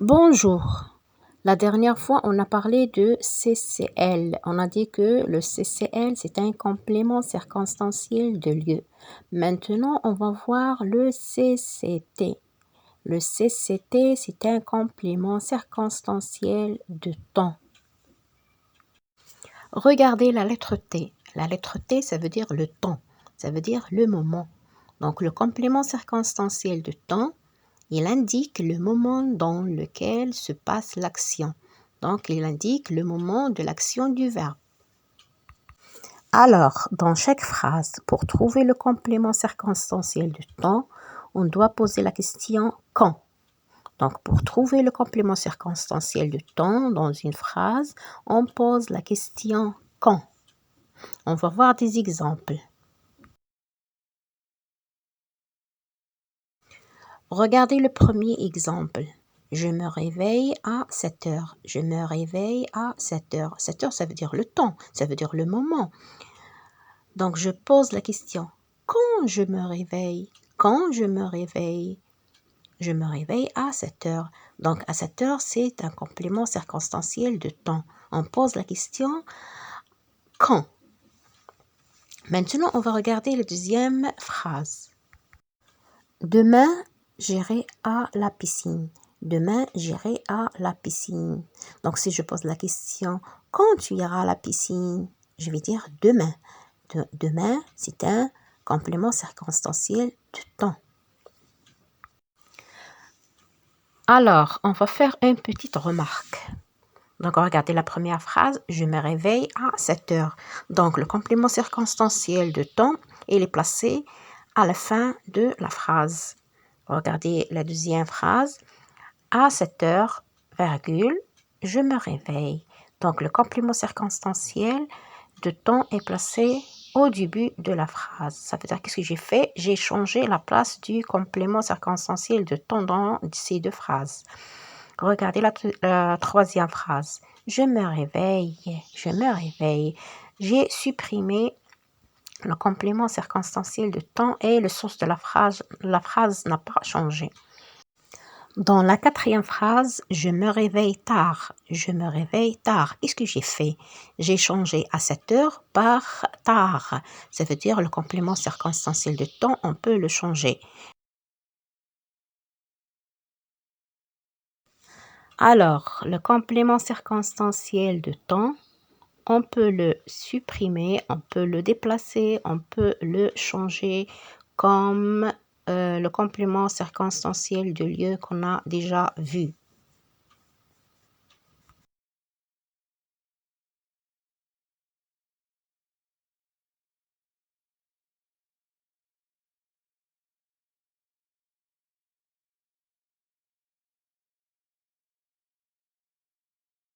Bonjour. La dernière fois, on a parlé de CCL. On a dit que le CCL, c'est un complément circonstanciel de lieu. Maintenant, on va voir le CCT. Le CCT, c'est un complément circonstanciel de temps. Regardez la lettre T. La lettre T, ça veut dire le temps. Ça veut dire le moment. Donc, le complément circonstanciel de temps, il indique le moment dans lequel se passe l'action. Donc, il indique le moment de l'action du verbe. Alors, dans chaque phrase, pour trouver le complément circonstanciel de temps, on doit poser la question « quand ». Donc, pour trouver le complément circonstanciel de temps dans une phrase, on pose la question « quand ». On va voir des exemples. Regardez le premier exemple. Je me réveille à 7 heures. Je me réveille à 7 heures. 7 heures, ça veut dire le temps, ça veut dire le moment. Donc, je pose la question. Quand je me réveille? Quand je me réveille? Je me réveille à 7 heures. Donc, à 7 heures, c'est un complément circonstanciel de temps. On pose la question quand? Maintenant, on va regarder la deuxième phrase. Demain, j'irai à la piscine. Demain, j'irai à la piscine. Donc, si je pose la question, quand tu iras à la piscine? Je vais dire demain. Demain, c'est un complément circonstanciel de temps. Alors, on va faire une petite remarque. Donc, regardez la première phrase, je me réveille à 7 heures. Donc, le complément circonstanciel de temps, il est placé à la fin de la phrase. Regardez la deuxième phrase, à 7 heures, virgule, je me réveille. Donc, le complément circonstanciel de temps est placé au début de la phrase. Ça veut dire qu'est-ce que j'ai fait? J'ai changé la place du complément circonstanciel de temps dans ces deux phrases. Regardez la troisième phrase. Je me réveille. Je me réveille. J'ai supprimé le complément circonstanciel de temps et le sens de la phrase n'a pas changé. Dans la quatrième phrase, je me réveille tard. Je me réveille tard. Qu'est-ce que j'ai fait? J'ai changé à 7 heures par tard. Ça veut dire le complément circonstanciel de temps, on peut le changer. Alors, le complément circonstanciel de temps, on peut le supprimer, on peut le déplacer, on peut le changer comme le complément circonstanciel de lieu qu'on a déjà vu.